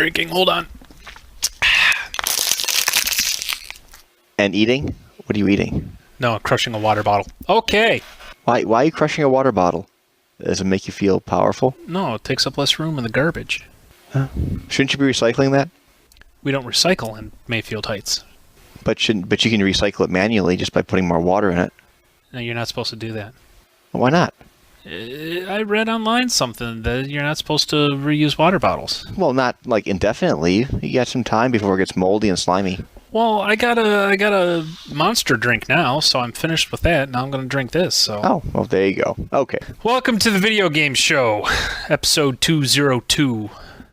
drinking. Hold on. And eating? What are you eating? No, crushing a water bottle. Okay. Why are you crushing a water bottle? Does it make you feel powerful? No, it takes up less room in the garbage. Huh? Shouldn't you be recycling that? We don't recycle in Mayfield Heights. But you can recycle it manually just by putting more water in it. No, you're not supposed to do that. Why not? I read online something that you're not supposed to reuse water bottles. Well, not like indefinitely. You got some time before it gets moldy and slimy. Well, I got a Monster drink now, so I'm finished with that. Now I'm going to drink this. So. Oh, well, there you go. Okay. Welcome to the Video Game Show, episode 202.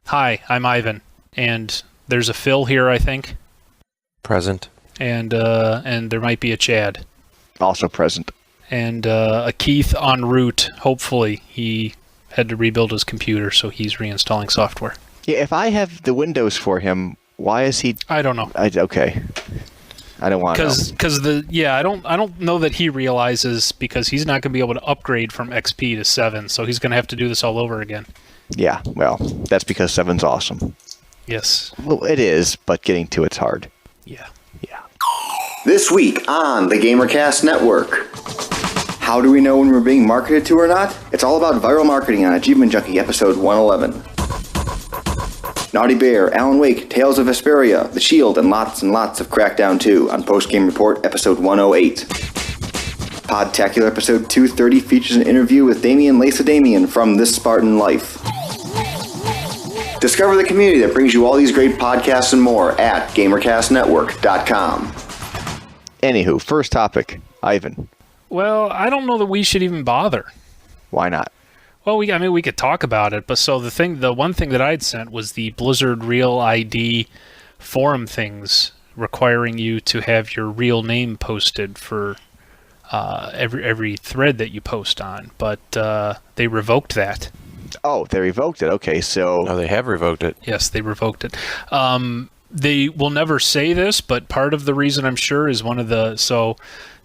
Hi, I'm Ivan, and there's a Phil here, I think. Present. And there might be a Chad. Also present. And a Keith en route. Hopefully, he had to rebuild his computer, so he's reinstalling software. Yeah, if I have the Windows for him, why is he? I don't know. Okay. I don't want to know. I don't know that he realizes, because he's not going to be able to upgrade from XP to 7, so he's going to have to do this all over again. Yeah, well, that's because 7's awesome. Yes. Well, it is, but getting to it's hard. Yeah. Yeah. This week on the GamerCast Network. How do we know when we're being marketed to or not? It's all about viral marketing on Achievement Junkie episode 111. Naughty Bear, Alan Wake, Tales of Vesperia, The Shield, and lots of Crackdown 2 on Post Game Report episode 108. Podtacular episode 230 features an interview with Damien Lacedamian from This Spartan Life. Discover the community that brings you all these great podcasts and more at GamerCastNetwork.com. Anywho, first topic, Ivan. Well, I don't know that we should even bother. Why not? Well, we could talk about it, but so the one thing that I'd sent was the Blizzard Real ID forum things requiring you to have your real name posted for every thread that you post on, but they revoked that. Oh, they revoked it. Okay, so... Oh, they have revoked it. Yes, they revoked it. They will never say this, but part of the reason, I'm sure, is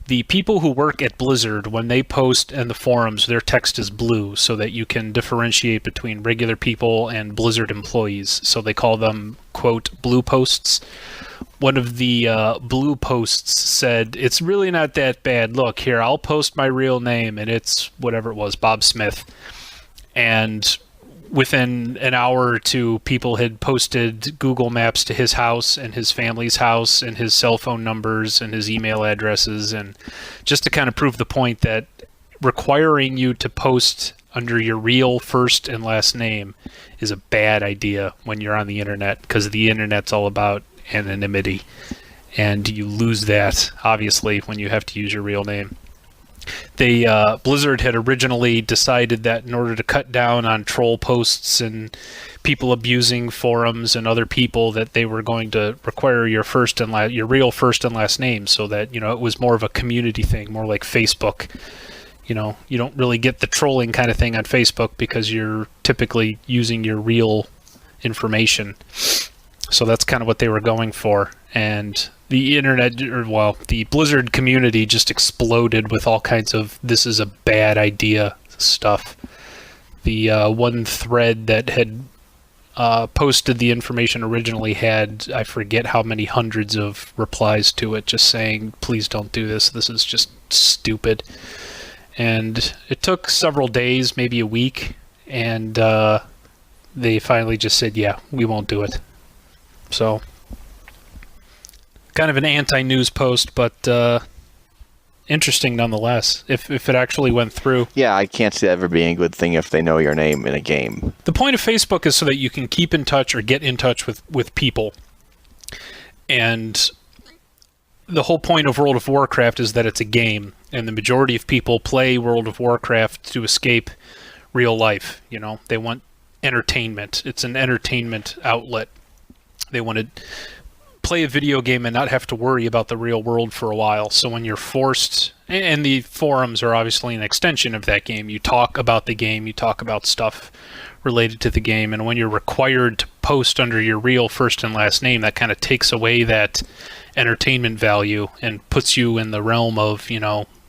the people who work at Blizzard, when they post in the forums, their text is blue so that you can differentiate between regular people and Blizzard employees. So they call them, quote, blue posts. One of the blue posts said, "It's really not that bad. Look, here, I'll post my real name," and it's whatever it was, Bob Smith. And within an hour or two, people had posted Google Maps to his house and his family's house and his cell phone numbers and his email addresses, and just to kind of prove the point that requiring you to post under your real first and last name is a bad idea when you're on the internet, because the internet's all about anonymity, and you lose that, obviously, when you have to use your real name. Blizzard had originally decided that in order to cut down on troll posts and people abusing forums and other people, that they were going to require your real first and last name, so that, it was more of a community thing, more like Facebook. You don't really get the trolling kind of thing on Facebook because you're typically using your real information. So that's kind of what they were going for. And the internet, the Blizzard community just exploded with all kinds of "this is a bad idea" stuff. The one thread that had posted the information originally had, I forget how many hundreds of replies to it, just saying, "Please don't do this. This is just stupid." And it took several days, maybe a week, and they finally just said, "Yeah, we won't do it." So, kind of an anti-news post, but interesting nonetheless, if it actually went through. Yeah, I can't see that ever being a good thing if they know your name in a game. The point of Facebook is so that you can keep in touch or get in touch with people. And the whole point of World of Warcraft is that it's a game, and the majority of people play World of Warcraft to escape real life. They want entertainment. It's an entertainment outlet. They want to play a video game and not have to worry about the real world for a while. So when you're forced, and the forums are obviously an extension of that game, you talk about the game, you talk about stuff related to the game, and when you're required to post under your real first and last name, that kind of takes away that entertainment value and puts you in the realm of,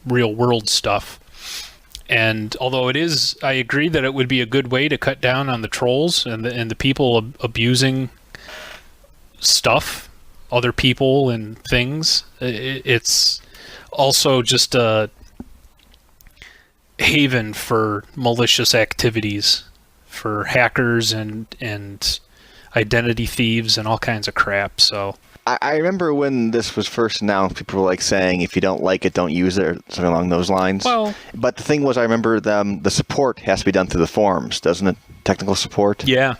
real world stuff. And although I agree that it would be a good way to cut down on the trolls and the people abusing stuff, other people and things. It's also just a haven for malicious activities, for hackers and identity thieves and all kinds of crap. So I remember when this was first announced, people were like saying, if you don't like it, don't use it, or something along those lines. Well, but the thing was, I remember the support has to be done through the forums, doesn't it? Technical support? yeah.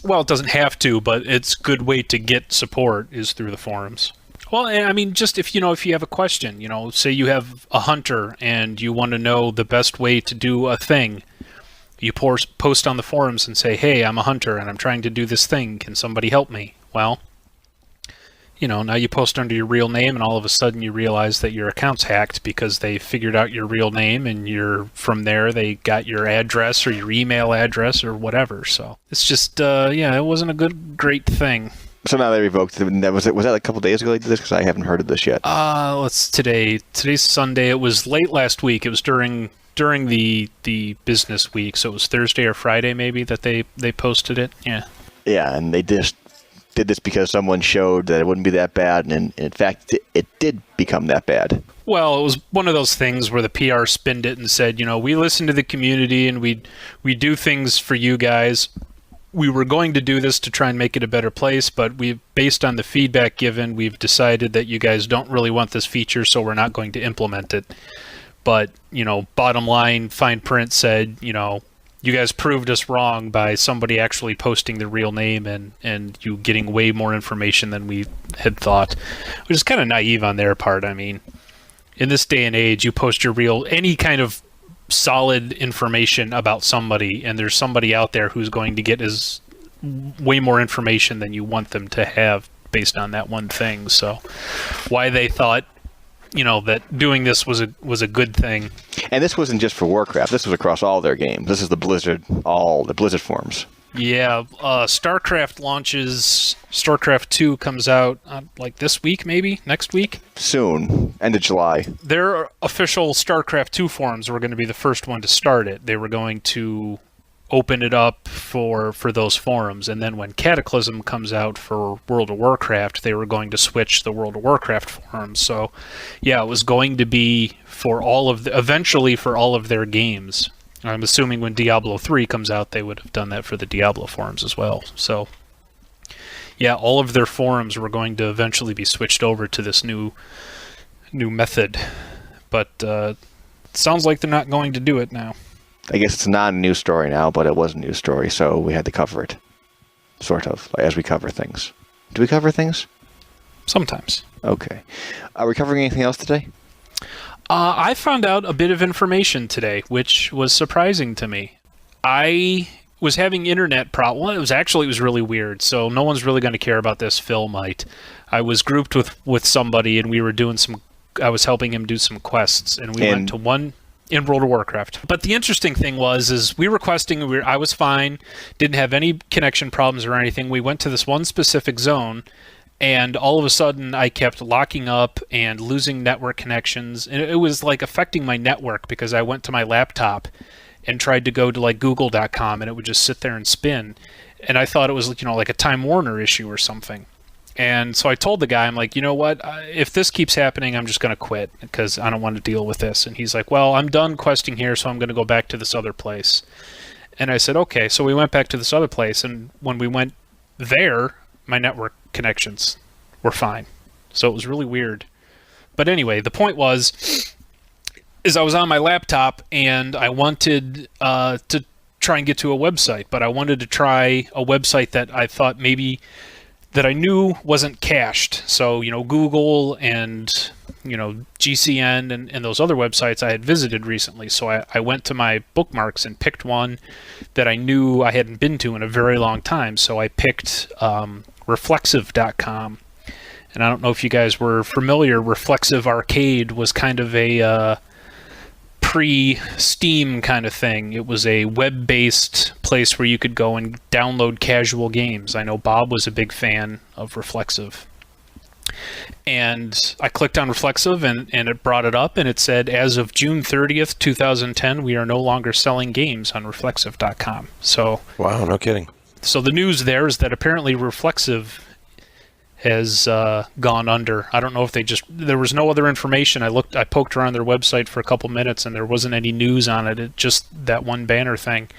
Well, it doesn't have to, but it's a good way to get support is through the forums. Well, I mean, just if you have a question, say you have a hunter and you want to know the best way to do a thing, you post on the forums and say, hey, I'm a hunter and I'm trying to do this thing. Can somebody help me? Well, now you post under your real name and all of a sudden you realize that your account's hacked because they figured out your real name and from there they got your address or your email address or whatever. So it's just, it wasn't a great thing. So now they revoked it. Was that a couple days ago they did this? Because I haven't heard of this yet. Today's Sunday. It was late last week. It was during the business week. So it was Thursday or Friday maybe that they posted it. Yeah. Yeah, and they just did this because someone showed that it wouldn't be that bad, and in fact, it did become that bad. Well, it was one of those things where the PR spinned it and said, we listen to the community and we do things for you guys. We were going to do this to try and make it a better place, but based on the feedback given, we've decided that you guys don't really want this feature, so we're not going to implement it. But, bottom line, fine print said, you guys proved us wrong by somebody actually posting the real name and you getting way more information than we had thought, which is kind of naive on their part. I mean, in this day and age, you post any kind of solid information about somebody, and there's somebody out there who's going to get way more information than you want them to have based on that one thing. So why they thought that doing this was a good thing. And this wasn't just for Warcraft. This was across all their games. This is all the Blizzard forums. Yeah, StarCraft launches. StarCraft 2 comes out like this week, maybe next week. Soon, end of July. Their official StarCraft 2 forums were going to be the first one to start it. They were going to open it up for those forums, and then when Cataclysm comes out for World of Warcraft, they were going to switch the World of Warcraft forums. So yeah, it was going to be eventually for all of their games. I'm assuming when Diablo 3 comes out, they would have done that for the Diablo forums as well. So yeah, all of their forums were going to eventually be switched over to this new method, but it sounds like they're not going to do it now. I guess it's not a news story now, but it was a news story, so we had to cover it, sort of, as we cover things. Do we cover things? Sometimes. Okay. Are we covering anything else today? I found out a bit of information today, which was surprising to me. I was having internet problems. Well, it was really weird, so no one's really going to care about this. Phil might. I was grouped with somebody, and we were doing I was helping him do some quests, and we went to one in World of Warcraft. But the interesting thing is we were questing, I was fine, didn't have any connection problems or anything. We went to this one specific zone, and all of a sudden I kept locking up and losing network connections. And it was like affecting my network because I went to my laptop and tried to go to like google.com and it would just sit there and spin. And I thought it was like a Time Warner issue or something. And so I told the guy, I'm like, you know what? If this keeps happening, I'm just going to quit because I don't want to deal with this. And he's like, well, I'm done questing here, so I'm going to go back to this other place. And I said, okay. So we went back to this other place, and when we went there, my network connections were fine. So it was really weird. But anyway, the point is I was on my laptop, and I wanted to try and get to a website, but I wanted to try a website that I thought maybe that I knew wasn't cached. So, Google and, GCN and those other websites I had visited recently. So I went to my bookmarks and picked one that I knew I hadn't been to in a very long time. So I picked Reflexive.com. And I don't know if you guys were familiar. Reflexive Arcade was kind of a pre-Steam kind of thing. It was a web-based place where you could go and download casual games. I know Bob was a big fan of Reflexive. And I clicked on Reflexive and it brought it up and it said, as of June 30th, 2010, we are no longer selling games on Reflexive.com. So, wow, no kidding. So the news there is that apparently Reflexive has gone under. I don't know if there was no other information. I poked around their website for a couple minutes and there wasn't any news on it. It just that one banner thing.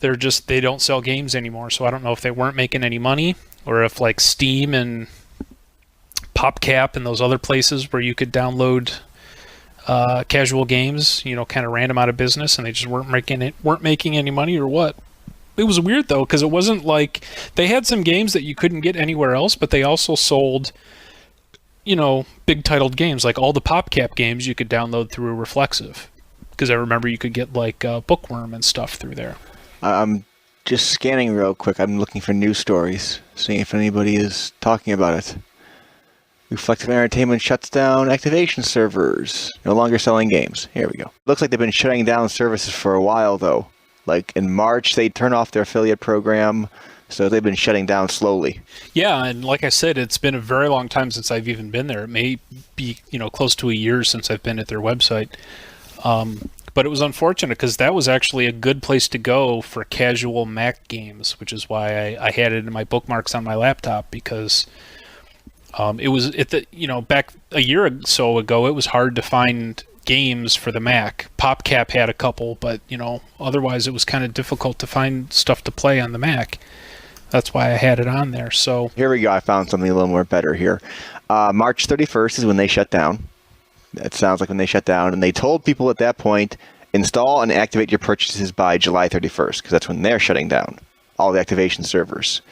They don't sell games anymore. So I don't know if they weren't making any money or if like Steam and PopCap and those other places where you could download casual games, kind of ran them out of business and they just weren't making any money or what. It was weird, though, because it wasn't like they had some games that you couldn't get anywhere else, but they also sold, big titled games. Like all the PopCap games you could download through Reflexive. Because I remember you could get like Bookworm and stuff through there. I'm just scanning real quick. I'm looking for news stories, seeing if anybody is talking about it. Reflexive Entertainment shuts down activation servers. No longer selling games. Here we go. Looks like they've been shutting down services for a while, though. Like in March, they turned off their affiliate program, so they've been shutting down slowly. Yeah, and like I said, it's been a very long time since I've even been there. It may be, close to a year since I've been at their website. But it was unfortunate because that was actually a good place to go for casual Mac games, which is why I had it in my bookmarks on my laptop because it was back a year or so ago. It was hard to find games for the Mac. PopCap had a couple, but otherwise it was kind of difficult to find stuff to play on the Mac. That's why I had it on there. So here we go. I found something a little more better here. March 31st is when they shut down. It sounds like when they shut down, and they told people at that point, install and activate your purchases by July 31st, because that's when they're shutting down all the activation servers.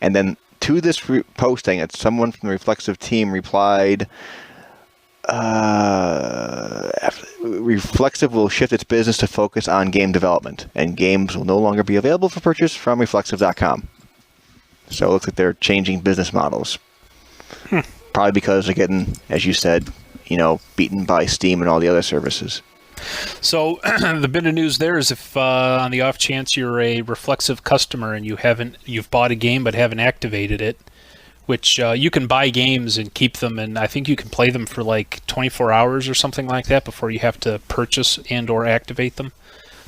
And then to this posting, someone from the Reflexive team replied, Reflexive will shift its business to focus on game development, and games will no longer be available for purchase from Reflexive.com. So it looks like they're changing business models. Probably because they're getting, as you said, beaten by Steam and all the other services. So the bit of news there is if on the off chance you're a Reflexive customer and you've bought a game but haven't activated it, which you can buy games and keep them, and I think you can play them for like 24 hours or something like that before you have to purchase and or activate them.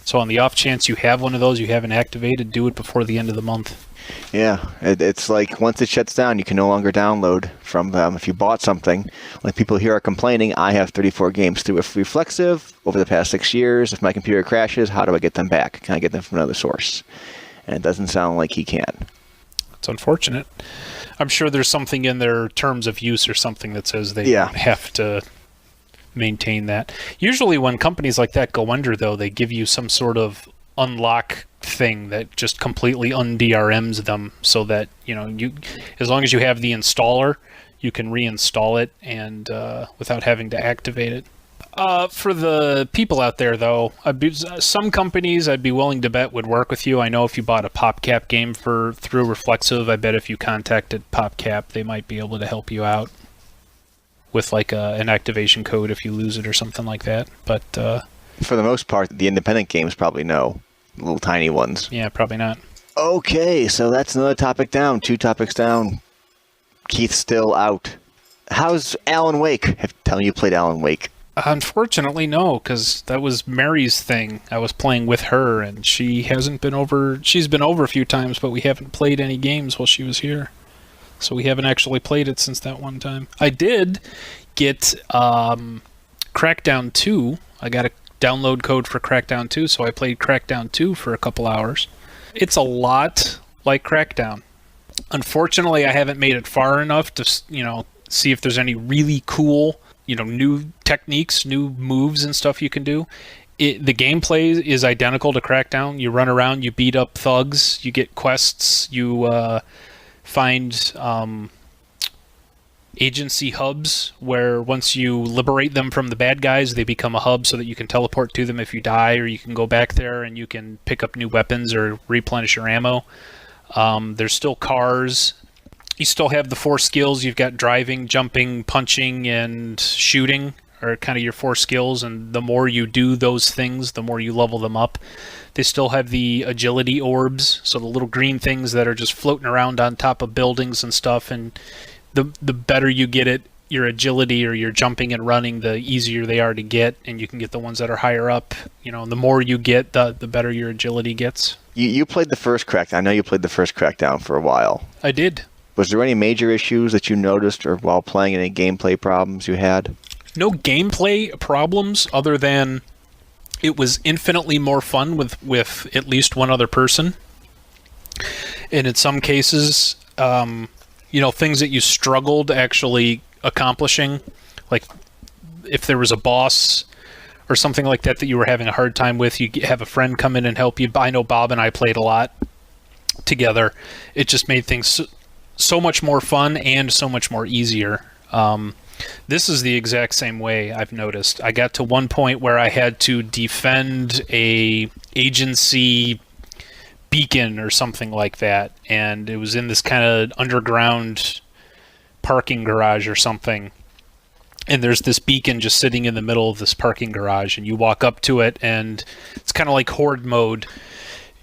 So on the off chance you have one of those you haven't activated, do it before the end of the month. Yeah, it's like once it shuts down, you can no longer download from them. If you bought something, when people here are complaining, I have 34 games through Reflexive over the past 6 years. If my computer crashes, how do I get them back? Can I get them from another source? And it doesn't sound like he can. It's unfortunate. I'm sure there's something in their terms of use or something that says they have to maintain that. Usually when companies like that go under, though, they give you some sort of unlock thing that just completely un-DRMs them so that, you as long as you have the installer, you can reinstall it and without having to activate it. For the people out there, though, some companies I'd be willing to bet would work with you. I know if you bought a PopCap game through Reflexive, I bet if you contacted PopCap, they might be able to help you out with like an activation code if you lose it or something like that. But for the most part, the independent games probably know. Little tiny ones. Yeah, probably not. Okay, so that's another topic down. 2 topics down. Keith's still out. How's Alan Wake? Tell me you played Alan Wake. Unfortunately, no, because that was Mary's thing. I was playing with her, and she hasn't been over. She's been over a few times, but we haven't played any games while she was here. So we haven't actually played it since that one time. I did get Crackdown 2. I got a download code for Crackdown 2, so I played Crackdown 2 for a couple hours. It's a lot like Crackdown. Unfortunately, I haven't made it far enough to, see if there's any really cool, new techniques, new moves and stuff you can do. The gameplay is identical to Crackdown. You run around, you beat up thugs, you get quests, you find agency hubs where once you liberate them from the bad guys, they become a hub so that you can teleport to them if you die, or you can go back there and you can pick up new weapons or replenish your ammo. There's still cars. You still have the 4 skills. You've got driving, jumping, punching, and shooting are kind of your 4 skills, and the more you do those things, the more you level them up. They still have the agility orbs, so the little green things that are just floating around on top of buildings and stuff, and the better you get at your agility or your jumping and running, the easier they are to get, and you can get the ones that are higher up. The more you get, the better your agility gets. You played the first Crackdown. I know you played the first Crackdown for a while. I did. Was there any major issues that you noticed or while playing, any gameplay problems you had? No gameplay problems other than it was infinitely more fun with at least one other person. And in some cases, things that you struggled actually accomplishing, like if there was a boss or something like that you were having a hard time with, you have a friend come in and help you. I know Bob and I played a lot together. It just made things so much more fun and so much more easier. This is the exact same way I've noticed. I got to one point where I had to defend a agency beacon or something like that, and it was in this kind of underground parking garage or something. And there's this beacon just sitting in the middle of this parking garage, and you walk up to it, and it's kind of like horde mode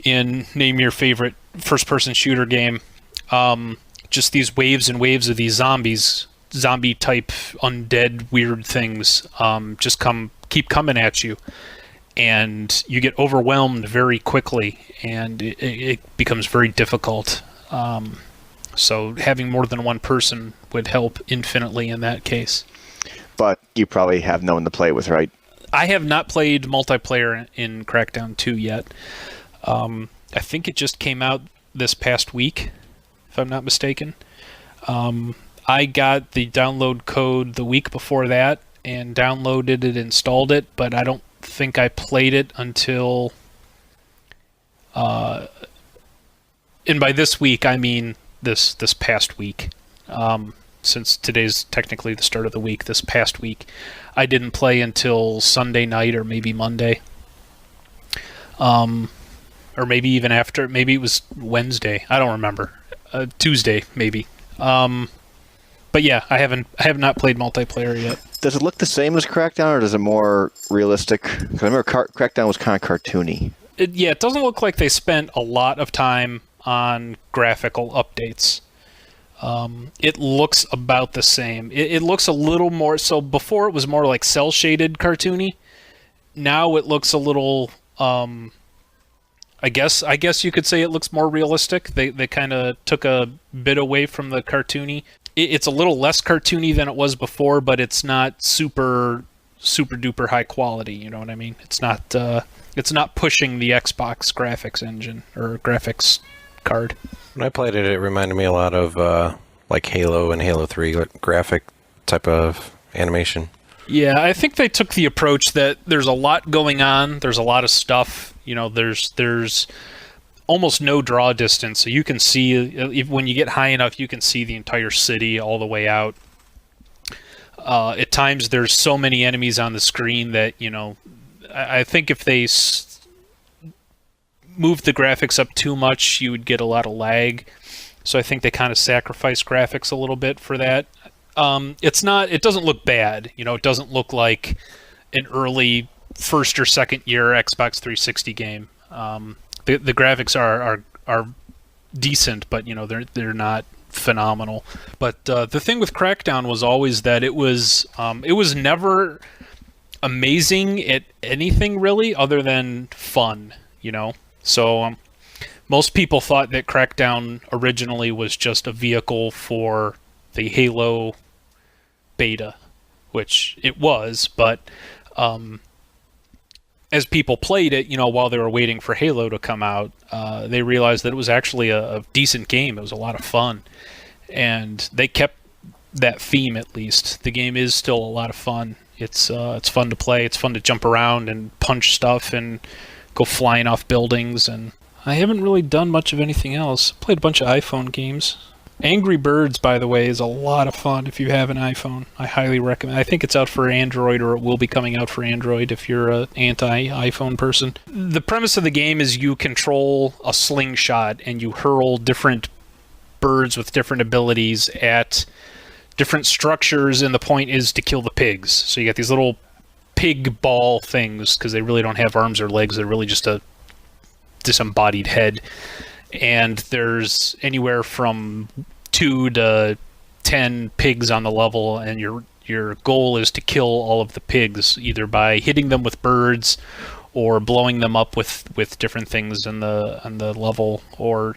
in name your favorite first-person shooter game. Just these waves and waves of these zombie-type undead weird things just keep coming at you. And you get overwhelmed very quickly, and it becomes very difficult. So having more than one person would help infinitely in that case. But you probably have no one to play with, right? I have not played multiplayer in Crackdown 2 yet. I think it just came out this past week, if I'm not mistaken. I got the download code the week before that and downloaded it, installed it, but I don't think I played it until... and by this week, I mean this past week. Since today's technically the start of the week, this past week, I didn't play until Sunday night or maybe Monday. Or maybe even after, maybe it was Wednesday. I don't remember. Tuesday, maybe. But yeah, I have not played multiplayer yet. Does it look the same as Crackdown, or is it more realistic? 'Cause I remember Crackdown was kind of cartoony. It doesn't look like they spent a lot of time on graphical updates. It looks about the same. It looks a little more... So before it was more like cel-shaded cartoony. Now it looks a little... I guess you could say it looks more realistic. They kind of took a bit away from the cartoony. It's a little less cartoony than it was before, but it's not super duper high quality. You know what I mean? It's not pushing the Xbox graphics engine or graphics card. When I played it, it reminded me a lot of like Halo and Halo 3 graphic type of animation. Yeah, I think they took the approach that there's a lot going on. There's a lot of stuff. There's almost no draw distance, so you can see when you get high enough, you can see the entire city all the way out. At times, there's so many enemies on the screen that I think if they moved the graphics up too much, you would get a lot of lag. So I think they kind of sacrificed graphics a little bit for that. It doesn't look bad. It doesn't look like an early first or second year Xbox 360 game. The graphics are decent, but they're not phenomenal. But the thing with Crackdown was always that it was never amazing at anything really other than fun. So most people thought that Crackdown originally was just a vehicle for the Halo beta, which it was, but as people played it, while they were waiting for Halo to come out, they realized that it was actually a decent game. It was a lot of fun, and they kept that theme at least. The game is still a lot of fun. It's fun to play. It's fun to jump around and punch stuff and go flying off buildings. And I haven't really done much of anything else. Played a bunch of iPhone games. Angry Birds, by the way, is a lot of fun if you have an iPhone. I highly recommend. I think it's out for Android, or it will be coming out for Android if you're an anti-iPhone person. The premise of the game is you control a slingshot and you hurl different birds with different abilities at different structures, and the point is to kill the pigs. So you got these little pig ball things, because they really don't have arms or legs. They're really just a disembodied head. And there's anywhere from 2 to 10 pigs on the level, and your goal is to kill all of the pigs, either by hitting them with birds or blowing them up with different things on the level, or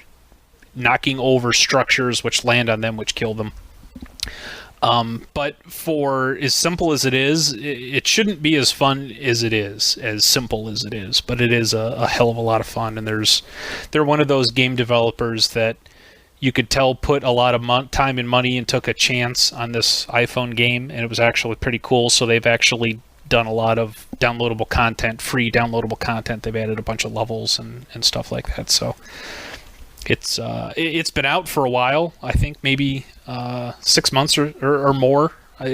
knocking over structures which land on them, which kill them. But for as simple as it is, it shouldn't be as fun as it is, as simple as it is. But it is a hell of a lot of fun, and they're one of those game developers that you could tell put a lot of time and money and took a chance on this iPhone game, and it was actually pretty cool. So they've actually done a lot of downloadable content, free downloadable content. They've added a bunch of levels and stuff like that. So it's been out for a while. I think maybe 6 months or more. I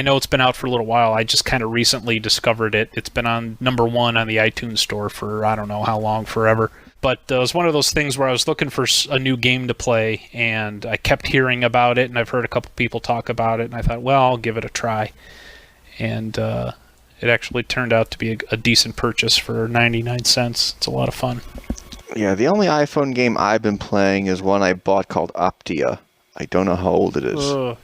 know it's been out for a little while. I just kind of recently discovered it. It's been on #1 on the iTunes store for I don't know how long, forever. But it was one of those things where I was looking for a new game to play, and I kept hearing about it, and I've heard a couple people talk about it, and I thought, well, I'll give it a try. And it actually turned out to be a decent purchase for 99 cents. It's a lot of fun. Yeah, the only iPhone game I've been playing is one I bought called Optia. I don't know how old it is.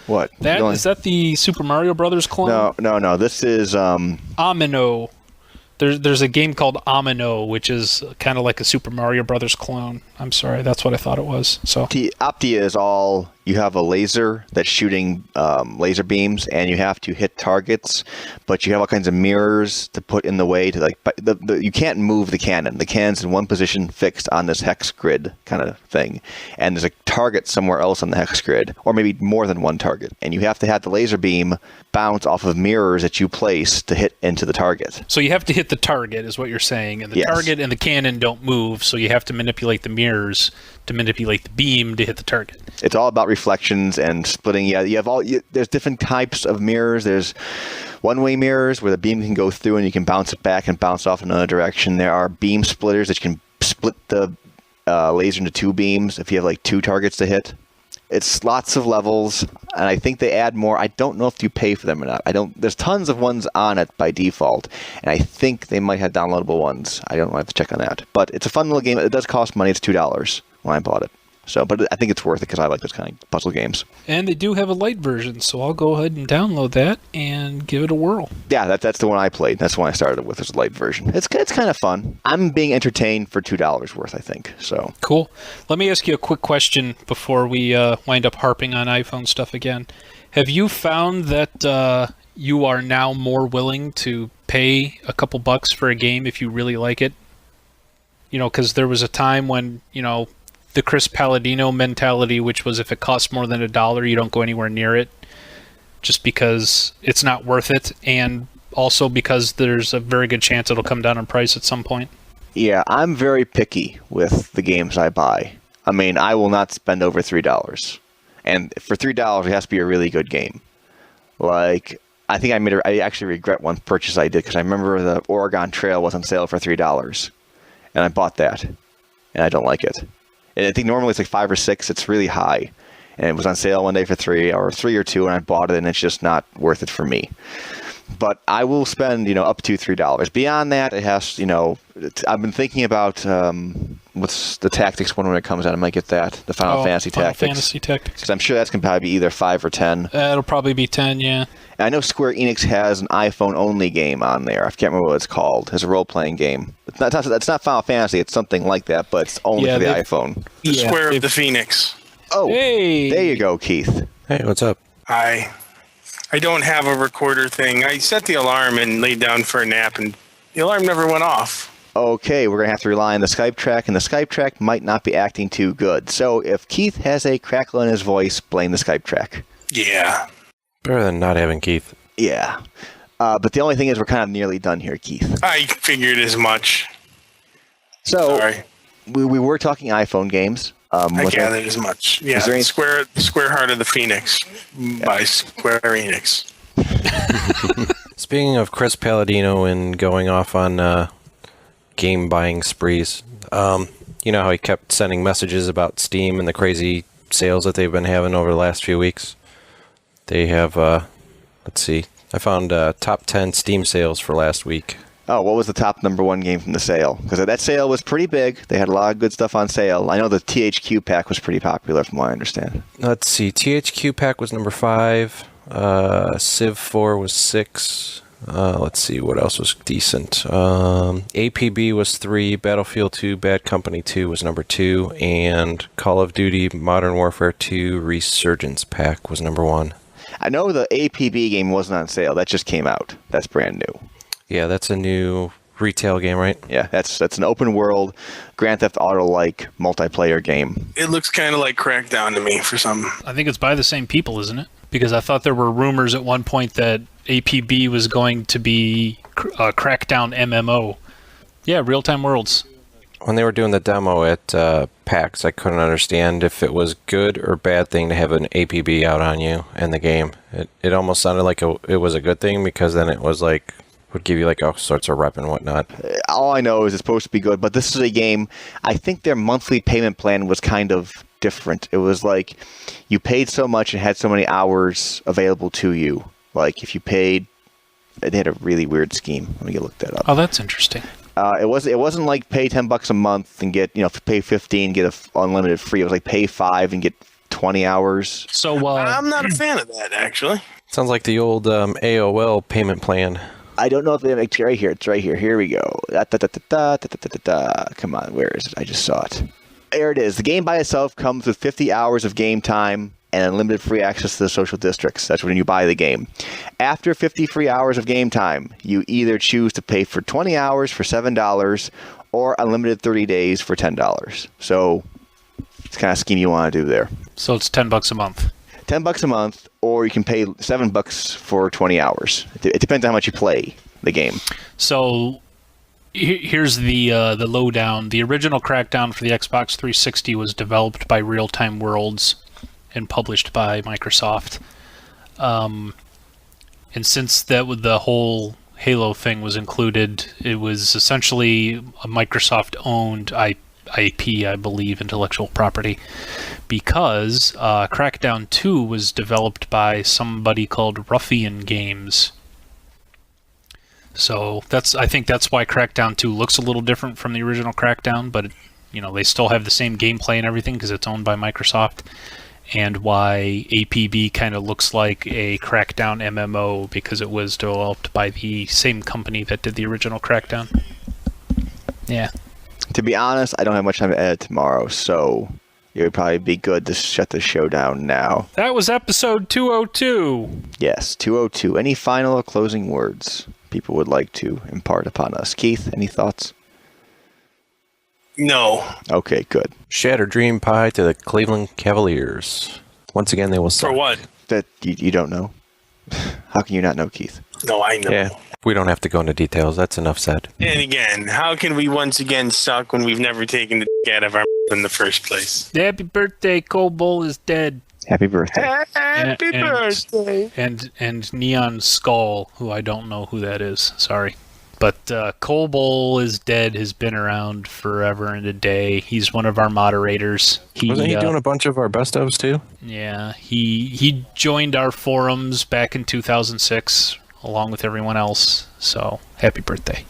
What? Is that the Super Mario Brothers clone? No. This is Amino. There's a game called Amino, which is kind of like a Super Mario Brothers clone. I'm sorry, that's what I thought it was. So Optia is all, you have a laser that's shooting laser beams, and you have to hit targets, but you have all kinds of mirrors to put in the way to you can't move the cannon. The cannon's in one position fixed on this hex grid kind of thing, and there's a target somewhere else on the hex grid, or maybe more than one target, and you have to have the laser beam bounce off of mirrors that you place to hit into the target. So you have to hit the target, is what you're saying, and the Yes. target and the cannon don't move, so you have to manipulate the mirrors to manipulate the beam to hit the target. It's all about reflections and splitting. Yeah, there's different types of mirrors. There's one-way mirrors where the beam can go through and you can bounce it back and bounce off in another direction. There are beam splitters that you can split the laser into two beams if you have like two targets to hit. It's lots of levels, and I think they add more. I don't know if you pay for them or not. There's tons of ones on it by default, and I think they might have downloadable ones. I don't have to check on that. But it's a fun little game. It does cost money. It's $2 when I bought it. So, but I think it's worth it because I like those kind of puzzle games. And they do have a light version, so I'll go ahead and download that and give it a whirl. Yeah, that's the one I played. That's the one I started with. It's a light version. It's kind of fun. I'm being entertained for $2 worth, I think. So Cool. Let me ask you a quick question before we wind up harping on iPhone stuff again. Have you found that you are now more willing to pay a couple bucks for a game if you really like it? You know, because there was a time when, the Chris Palladino mentality, which was if it costs more than $1, you don't go anywhere near it, just because it's not worth it, and also because there's a very good chance it'll come down in price at some point. yeah, I'm very picky with the games I buy. I mean, I will not spend over $3. And for $3, it has to be a really good game. Like, I think I actually regret one purchase I did because I remember the Oregon Trail was on sale for $3. And I bought that. And I don't like it. And I think normally it's like 5 or 6. It's really high. And it was on sale one day for 3 or 3 or 2, and I bought it, and it's just not worth it for me. But I will spend, up to $3. Beyond that, it has, I've been thinking about what's the Tactics one when it comes out. I might get that, the Final Fantasy Tactics. Final Fantasy Tactics. Because I'm sure that's going to probably be either 5 or 10. It'll probably be 10, yeah. And I know Square Enix has an iPhone-only game on there. I can't remember what it's called. It's a role-playing game. It's not Final Fantasy. It's something like that, but it's only for the iPhone. The Square of the Phoenix. Oh, hey. There you go, Keith. Hey, what's up? I don't have a recorder thing. I set the alarm and laid down for a nap, and the alarm never went off. Okay, we're going to have to rely on the Skype track, and the Skype track might not be acting too good. So if Keith has a crackle in his voice, blame the Skype track. Yeah. Better than not having Keith. Yeah. But the only thing is we're kind of nearly done here, Keith. I figured as much. So Sorry. we were talking iPhone games. I gathered as much. Yeah. Is there any- Square Heart of the Phoenix by Square Enix. Speaking of Chris Palladino and going off on game buying sprees, you know how he kept sending messages about Steam and the crazy sales that they've been having over the last few weeks? They have, let's see, I found top 10 Steam sales for last week. Oh, what was the top number one game from the sale? Because that sale was pretty big. They had a lot of good stuff on sale. I know the THQ pack was pretty popular from what I understand. Let's see, THQ pack was number 5, Civ 4 was 6, Let's see, what else was decent? APB was 3, Battlefield 2, Bad Company 2 was number 2, and Call of Duty Modern Warfare 2 Resurgence Pack was number 1. I know the APB game wasn't on sale. That just came out. That's brand new. Yeah, that's a new retail game, right? Yeah, that's an open world, Grand Theft Auto-like multiplayer game. It looks kind of like Crackdown to me for some. I think it's by the same people, isn't it? Because I thought there were rumors at one point that APB was going to be a Crackdown MMO. Yeah, Real-Time Worlds. When they were doing the demo at PAX, I couldn't understand if it was good or bad thing to have an APB out on you in the game. It almost sounded like it was a good thing, because then it was like, would give you like all sorts of rep and whatnot. All I know is it's supposed to be good, but this is a game, I think their monthly payment plan was kind of different. It was like you paid so much and had so many hours available to you. Like if you paid, they had a really weird scheme. Let me look that up. Oh, that's interesting. It wasn't like pay $10 a month and get, pay 15, get unlimited free. It was like pay 5 and get 20 hours. So I'm not a fan of that, actually. Sounds like the old AOL payment plan. I don't know if they it's right here. It's right here. Here we go. Come on, where is it? I just saw it. There it is. The game by itself comes with 50 hours of game time and unlimited free access to the social districts. That's when you buy the game. After 50 free hours of game time, you either choose to pay for 20 hours for $7 or unlimited 30 days for $10. So it's the kind of scheme you want to do there. So it's $10 a month. $10 a month, or you can pay $7 for 20 hours. It depends on how much you play the game. So here's the lowdown. The original Crackdown for the Xbox 360 was developed by Real-Time Worlds and published by Microsoft. And since the whole Halo thing was included, it was essentially a Microsoft-owned IP, I believe, intellectual property, because Crackdown 2 was developed by somebody called Ruffian Games. So I think that's why Crackdown 2 looks a little different from the original Crackdown, but they still have the same gameplay and everything because it's owned by Microsoft, and why APB kind of looks like a Crackdown MMO because it was developed by the same company that did the original Crackdown. Yeah. To be honest, I don't have much time to edit tomorrow, so it would probably be good to shut the show down now. That was episode 202. Yes, 202. Any final or closing words people would like to impart upon us? Keith, any thoughts? No. Okay, good. Shattered dream pie to the Cleveland Cavaliers. Once again, they will suck. For what? That you don't know? How can you not know, Keith? No, I know. Yeah, we don't have to go into details. That's enough said. And again, how can we once again suck when we've never taken the dick out of our in the first place? Happy birthday, Cole Bull is dead. Happy birthday. Happy birthday. And Neon Skull, who I don't know who that is. Sorry. But Cole Bull is dead, has been around forever and a day. He's one of our moderators. Wasn't he doing a bunch of our best ofs too? Yeah, he joined our forums back in 2006 along with everyone else. So, happy birthday.